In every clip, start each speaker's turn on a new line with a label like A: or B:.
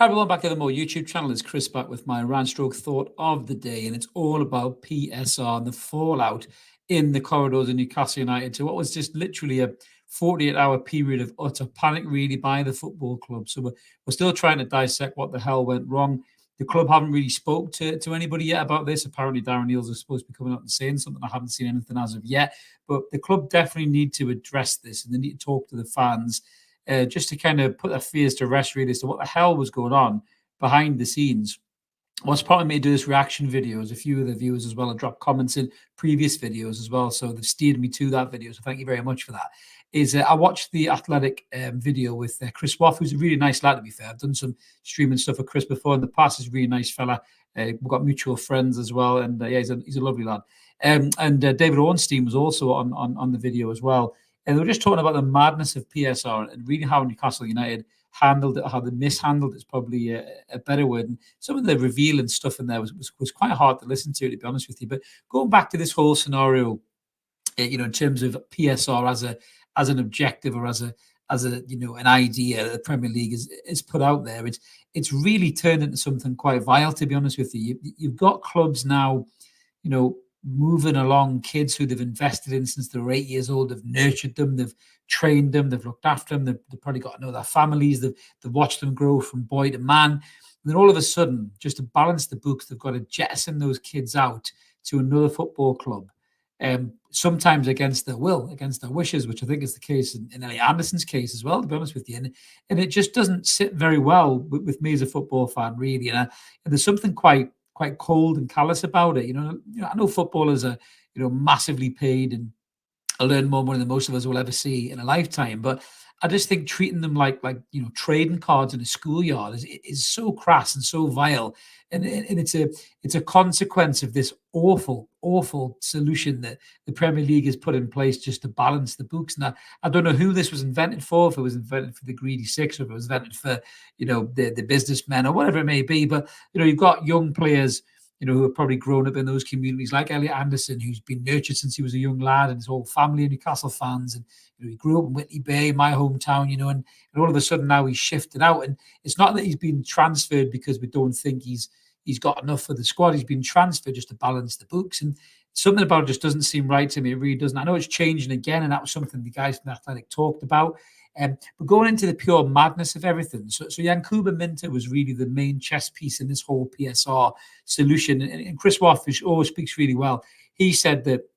A: Hi everyone, back to the More YouTube channel. It's Chris back with my rant stroke thought of the day, and it's all about PSR and the fallout in the corridors of Newcastle United to what was just literally a 48-hour period of utter panic, really, by the football club. So we're still trying to dissect what the hell went wrong. The club haven't really spoke to anybody yet about this. Apparently, Darren Eales is supposed to be coming out and saying something. I haven't seen anything as of yet. But the club definitely need to address this, and they need to talk to the fans. Just to kind of put their fears to rest, really, as to what the hell was going on behind the scenes. What's probably me to do this reaction videos. A few of the viewers as well have dropped comments in previous videos as well, so they've steered me to that video. So thank you very much for that. I watched the Athletic video with Chris Waff, who's a really nice lad, to be fair. I've done some streaming stuff with Chris before in the past. He's a really nice fella. We've got mutual friends as well, and yeah, he's a lovely lad. And David Ornstein was also on the video as well. And they were just talking about the madness of PSR and really how Newcastle United handled it, how they mishandled it is probably a better word. And some of the revealing stuff in there was quite hard to listen to be honest with you. But going back to this whole scenario, in terms of PSR as an objective or as a an idea that the Premier League is put out there, it's really turned into something quite vile, to be honest with you. You've got clubs now, moving along kids who they've invested in since they were 8 years old. They've nurtured them, they've trained them, they've looked after them, they've probably got to know their families, they've watched them grow from boy to man. And then all of a sudden, just to balance the books, they've got to jettison those kids out to another football club, sometimes against their will, against their wishes, which I think is the case in Elliot Anderson's case as well, to be honest with you. And it just doesn't sit very well with me as a football fan, really. And there's something quite cold and callous about it. I know footballers are, massively paid and earn more money than most of us will ever see in a lifetime. But I just think treating them like trading cards in a schoolyard is so crass and so vile, and it's a consequence of this awful solution that the Premier League has put in place just to balance the books. And I don't know who this was invented for, if it was invented for the greedy six, or if it was invented for the businessmen or whatever it may be. But you've got young players who have probably grown up in those communities, like Elliot Anderson, who's been nurtured since he was a young lad, and his whole family are Newcastle fans. And he grew up in Whitley Bay, my hometown, and all of a sudden now he's shifted out. And it's not that he's been transferred because we don't think he's got enough for the squad. He's been transferred just to balance the books. And something about it just doesn't seem right to me. It really doesn't. I know it's changing again, and that was something the guys from the Athletic talked about. But going into the pure madness of everything, so Yankuba Minteh was really the main chess piece in this whole PSR solution. And Chris Waff always speaks really well. He said that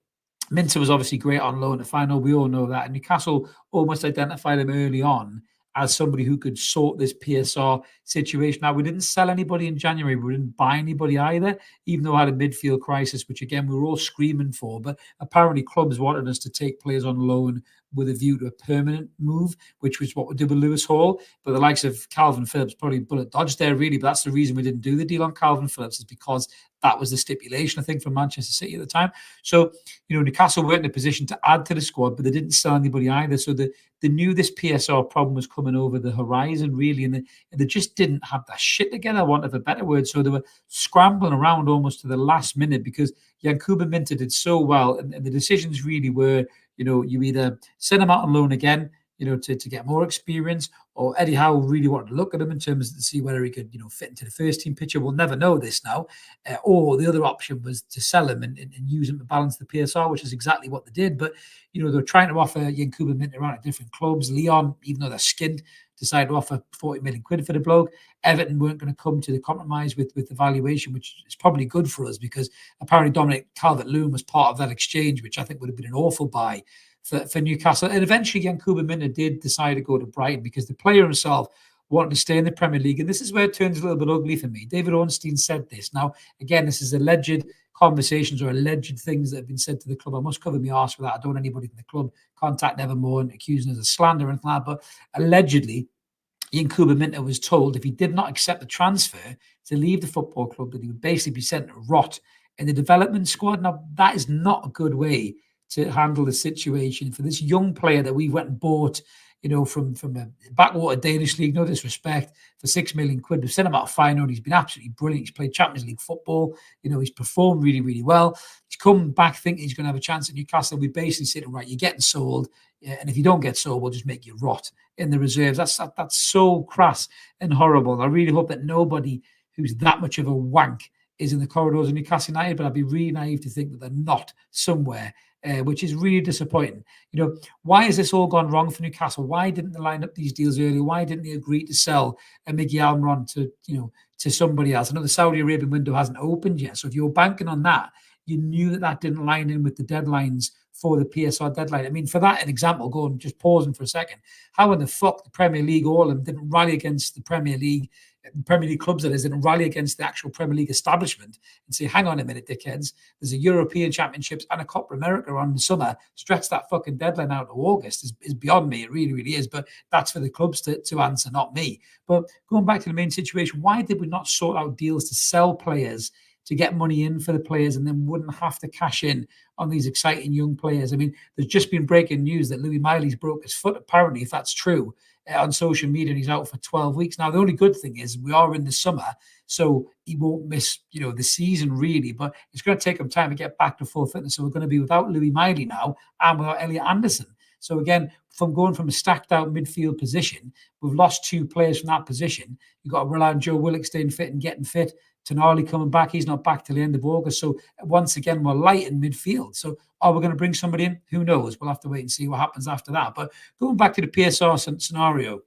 A: Minteh was obviously great on loan at final. We all know that. And Newcastle almost identified him early on as somebody who could sort this PSR situation out. We didn't sell anybody in January. We didn't buy anybody either, even though I had a midfield crisis, which, again, we were all screaming for. But apparently clubs wanted us to take players on loan with a view to a permanent move, which was what we did with Lewis Hall. But the likes of Calvin Phillips probably bullet dodged there, really. But that's the reason we didn't do the deal on Calvin Phillips, is because that was the stipulation, I think, from Manchester City at the time. So, Newcastle weren't in a position to add to the squad, but they didn't sell anybody either. So they knew this PSR problem was coming over the horizon, really, and they just didn't have that shit together, I want of a better word. So they were scrambling around almost to the last minute, because Yankuba Minteh did so well, and the decisions really were, you either send him out on loan again, to get more experience, or Eddie Howe really wanted to look at him in terms of to see whether he could, fit into the first team picture. We'll never know this now. Or the other option was to sell him and use him to balance the PSR, which is exactly what they did. But, they're trying to offer Yankuba Minteh around at different clubs. Leon, even though they're skinned, decided to offer 40 million quid for the bloke. Everton weren't going to come to the compromise with the valuation, which is probably good for us, because apparently Dominic Calvert-Lewin was part of that exchange, which I think would have been an awful buy for Newcastle. And eventually Yankuba Minteh did decide to go to Brighton, because the player himself wanted to stay in the Premier League. And this is where it turns a little bit ugly for me. David Ornstein said this. Now, again, this is alleged conversations or alleged things that have been said to the club. I must cover my arse for that. I don't want anybody from the club contact Evermore and accusing us of slander or anything like that. But allegedly, Yankuba Minteh was told if he did not accept the transfer to leave the football club, that he would basically be sent to rot in the development squad. Now, that is not a good way to handle the situation for this young player that we went and bought, from a backwater Danish league, no disrespect, for 6 million quid. We've sent him out of Feyenoord. He's been absolutely brilliant. He's played Champions League football. He's performed really, really well. He's come back thinking he's going to have a chance at Newcastle. We basically said, right, you're getting sold. And if you don't get sold, we'll just make you rot in the reserves. That's so crass and horrible. And I really hope that nobody who's that much of a wank is in the corridors of Newcastle United, but I'd be really naive to think that they're not somewhere, which is really disappointing. Why has this all gone wrong for Newcastle? Why didn't they line up these deals earlier? Why didn't they agree to sell a Miguel Almiron to somebody else? I know the Saudi Arabian window hasn't opened yet, so if you're banking on that, you knew that didn't line in with the deadlines for the PSR deadline. I mean, for that, an example, just pausing for a second, how in the fuck the Premier League, all of them, didn't rally against the Premier League clubs, that is, didn't rally against the actual Premier League establishment and say, hang on a minute, dickheads, there's a European Championships and a Copa America on in the summer. Stretch that fucking deadline out to August is beyond me. It really, really is. But that's for the clubs to answer, not me. But going back to the main situation, why did we not sort out deals to sell players, to get money in for the players, and then wouldn't have to cash in on these exciting young players? I mean, there's just been breaking news that Louis Miley's broke his foot, apparently, if that's true, on social media, and he's out for 12 weeks. Now, the only good thing is we are in the summer, so he won't miss, the season really, but it's going to take him time to get back to full fitness. So we're going to be without Louis Miley now and without Elliot Anderson. So again, from going from a stacked out midfield position, we've lost 2 players from that position. You've got to rely on Joe Willock staying fit and getting fit. Tonali coming back. He's not back till the end of August. So once again, we're light in midfield. So are we going to bring somebody in? Who knows? We'll have to wait and see what happens after that. But going back to the PSR scenario,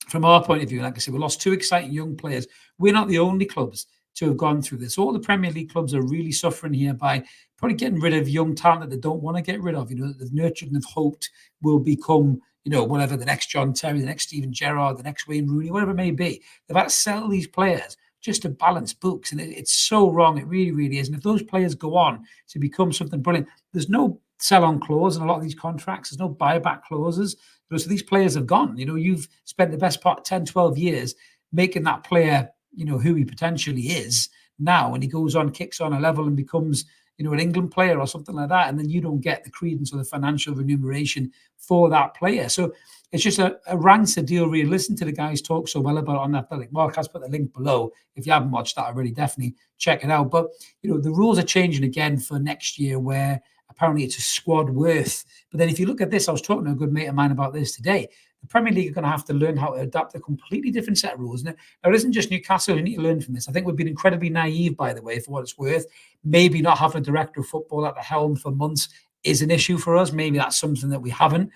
A: from our point of view, like I said, we lost 2 exciting young players. We're not the only clubs to have gone through this. All the Premier League clubs are really suffering here by probably getting rid of young talent that they don't want to get rid of, that they've nurtured and have hoped will become, whatever, the next John Terry, the next Steven Gerrard, the next Wayne Rooney, whatever it may be. They've had to sell these players just to balance books. And it's so wrong. It really, really is. And if those players go on to become something brilliant, there's no sell-on clause in a lot of these contracts. There's no buyback clauses. So these players have gone. You've spent the best part 10, 12 years making that player, who he potentially is now. And he goes on, kicks on a level and becomes, an England player or something like that. And then you don't get the credence or the financial remuneration for that player. So it's just a rancid deal, really. Listen to the guys talk so well about it on that. Like Mark has put the link below. If you haven't watched that already, definitely check it out. But, the rules are changing again for next year, where apparently it's a squad worth. But then if you look at this, I was talking to a good mate of mine about this today. The Premier League are going to have to learn how to adapt a completely different set of rules. Now, it isn't just Newcastle who need to learn from this. I think we've been incredibly naive, by the way, for what it's worth. Maybe not having a director of football at the helm for months is an issue for us. Maybe that's something that we haven't,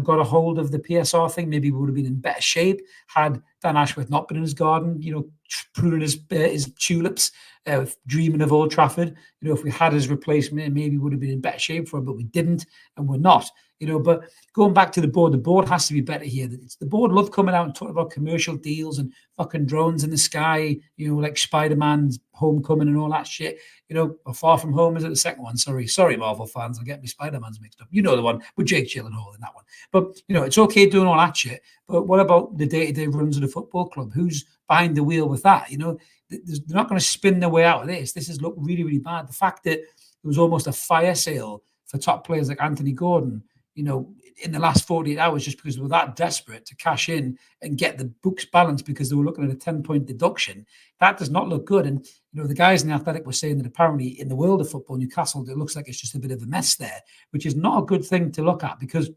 A: got a hold of the PSR thing. Maybe we would have been in better shape had Dan Ashworth not been in his garden, pruning his tulips, dreaming of Old Trafford. If we had his replacement, maybe we would have been in better shape for it, but we didn't, and we're not. But going back to the board has to be better here. The board love coming out and talking about commercial deals and fucking drones in the sky, like Spider-Man's Homecoming and all that shit. Far From Home, is it the second one? Sorry, Marvel fans, I get me Spider-Man's mixed up. The one with Jake Gyllenhaal in that one. But, it's okay doing all that shit, but what about the day-to-day runs of the football club? Who's behind the wheel with that? They're not going to spin their way out of this. This has looked really, really bad. The fact that it was almost a fire sale for top players like Anthony Gordon, in the last 48 hours, just because they were that desperate to cash in and get the books balanced because they were looking at a 10-point deduction, that does not look good. And, the guys in the Athletic were saying that apparently in the world of football, Newcastle, it looks like it's just a bit of a mess there, which is not a good thing to look at, because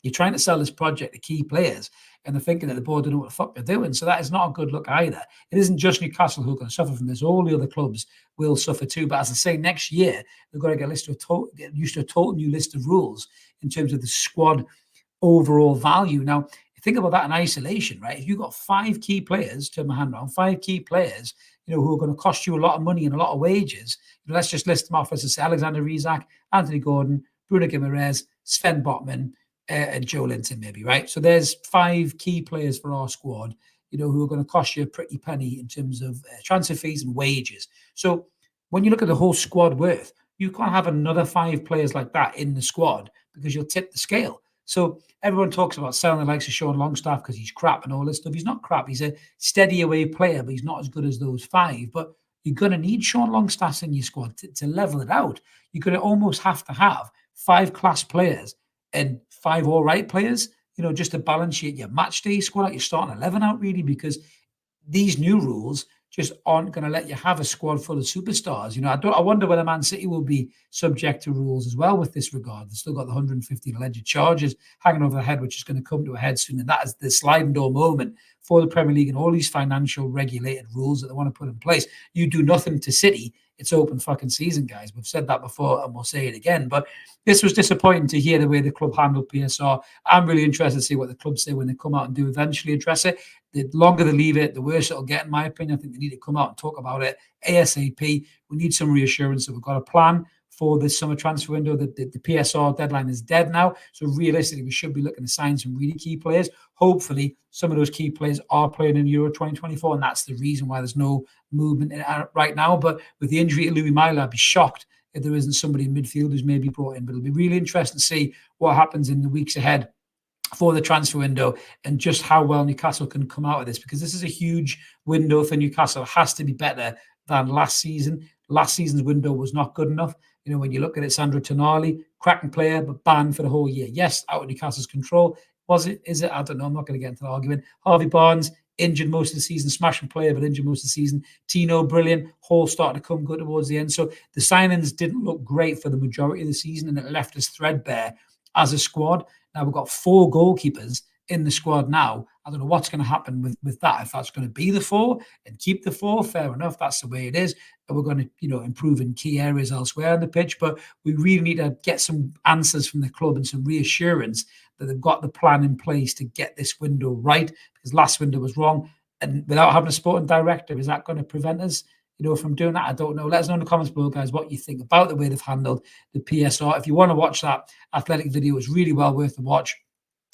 A: you're trying to sell this project to key players and they're thinking that the board don't know what the fuck they're doing. So that is not a good look either. It isn't just Newcastle who are going to suffer from this. All the other clubs will suffer too. But as I say, next year, they've got to get used to a total new list of rules in terms of the squad overall value. Now, think about that in isolation, right? If you've got 5 key players, turn my hand around, 5 key players, who are going to cost you a lot of money and a lot of wages, let's just list them off. As I say, Alexander Isak, Anthony Gordon, Bruno Guimaraes, Sven Botman, and Joe Linton, maybe, right? So there's 5 key players for our squad, who are going to cost you a pretty penny in terms of transfer fees and wages. So when you look at the whole squad worth, you can't have another 5 players like that in the squad because you'll tip the scale. So everyone talks about selling the likes of Sean Longstaff because he's crap and all this stuff. He's not crap. He's a steady away player, but he's not as good as those 5. But you're going to need Sean Longstaff in your squad to level it out. You're going to almost have to have 5 class players and 5 all right players, just to balance your match day squad out, your starting 11 out, really, because these new rules just aren't going to let you have a squad full of superstars. I wonder whether Man City will be subject to rules as well with this regard. They've still got the 150 alleged charges hanging over their head, which is going to come to a head soon. And that is the sliding door moment for the Premier League and all these financial regulated rules that they want to put in place. You do nothing to City, it's open fucking season, guys. We've said that before and we'll say it again. But this was disappointing to hear the way the club handled PSR. I'm really interested to see what the club say when they come out and do eventually address it. The longer they leave it, the worse it'll get, in my opinion. I think they need to come out and talk about it ASAP. We need some reassurance that we've got a plan for this summer transfer window. The PSR deadline is dead now. So realistically, we should be looking to sign some really key players. Hopefully, some of those key players are playing in Euro 2024, and that's the reason why there's no movement in it right now. But with the injury to Louis Mila, I'd be shocked if there isn't somebody in midfield who's maybe brought in. But it'll be really interesting to see what happens in the weeks ahead for the transfer window and just how well Newcastle can come out of this, because this is a huge window for Newcastle. It has to be better than last season. Last season's window was not good enough. When you look at it, Sandro Tonali, cracking player, but banned for the whole year. Yes, out of Newcastle's control. Was it? Is it? I don't know. I'm not going to get into the argument. Harvey Barnes, injured most of the season, smashing player, but injured most of the season. Tino, brilliant. Hall starting to come good towards the end. So the signings didn't look great for the majority of the season, and it left us threadbare as a squad. Now we've got 4 goalkeepers in the squad now. I don't know what's going to happen with that. If that's going to be the 4 and keep the 4, fair enough. That's the way it is. And we're going to, improve in key areas elsewhere on the pitch. But we really need to get some answers from the club and some reassurance that they've got the plan in place to get this window right, because last window was wrong. And without having a sporting director, is that going to prevent us, from doing that? I don't know. Let us know in the comments below, guys, what you think about the way they've handled the PSR. If you want to watch that athletic video, it's really well worth the watch.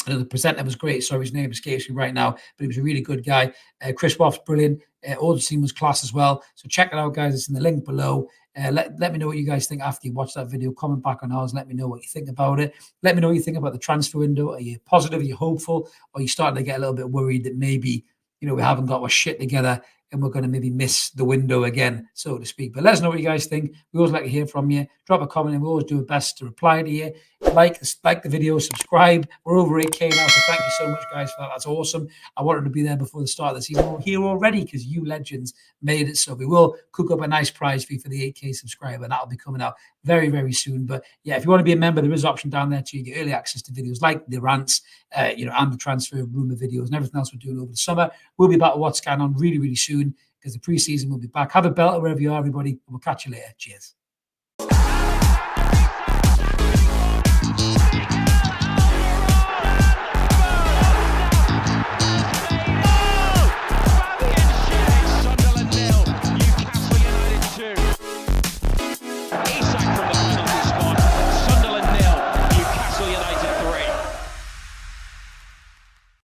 A: The presenter was great. Sorry, his name escapes me right now, but he was a really good guy. Chris Woff's brilliant. All the team was class as well. So check it out, guys. It's in the link below. Let me know what you guys think after you watch that video. Comment back on ours. Let me know what you think about it. Let me know what you think about the transfer window. Are you positive? Are you hopeful? Or are you starting to get a little bit worried that maybe, we haven't got our shit together and we're going to maybe miss the window again, so to speak? But let us know what you guys think. We always like to hear from you. Drop a comment and we always do our best to reply to you. Like the video, subscribe. We're over 8K now, so thank you so much, guys, for that. That's awesome. I wanted to be there before the start of the season. We're here already because you legends made it. So we will cook up a nice prize for you for the 8K subscriber. That'll be coming out very, very soon. But yeah, if you want to be a member, there is an option down there too. You get early access to videos like the rants, and the transfer rumor videos and everything else we're doing over the summer. We'll be back to what's going on really, really soon, because the preseason will be back. Have a belt wherever you are, everybody. We'll catch you later. Cheers.